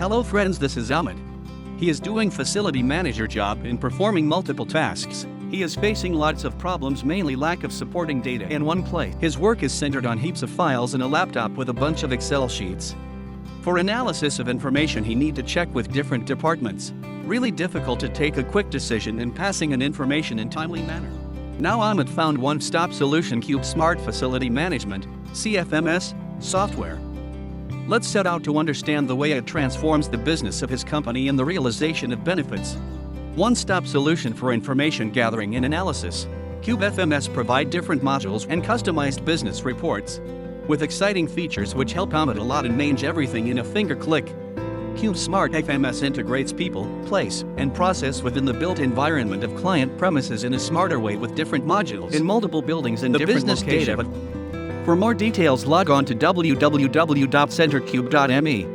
Hello friends, this is Ahmed. He is doing facility manager job and performing multiple tasks. He is facing lots of problems, mainly lack of supporting data in one place. His work is centered on heaps of files and a laptop with a bunch of Excel sheets. For analysis of information he need to check with different departments. Really difficult to take a quick decision in passing an information in timely manner. Now Ahmed found one-stop solution, Cube Smart Facility Management, CFMS, software. Let's set out to understand the way it transforms the business of his company and the realization of benefits. One-stop solution for information gathering and analysis. Cube FMS provide different modules and customized business reports with exciting features which help Ahmed a lot and manage everything in a finger click. Cube Smart FMS integrates people, place, and process within the built environment of client premises in a smarter way with different modules in multiple buildings and different business locations. Data. For more details, log on to www.centercube.me.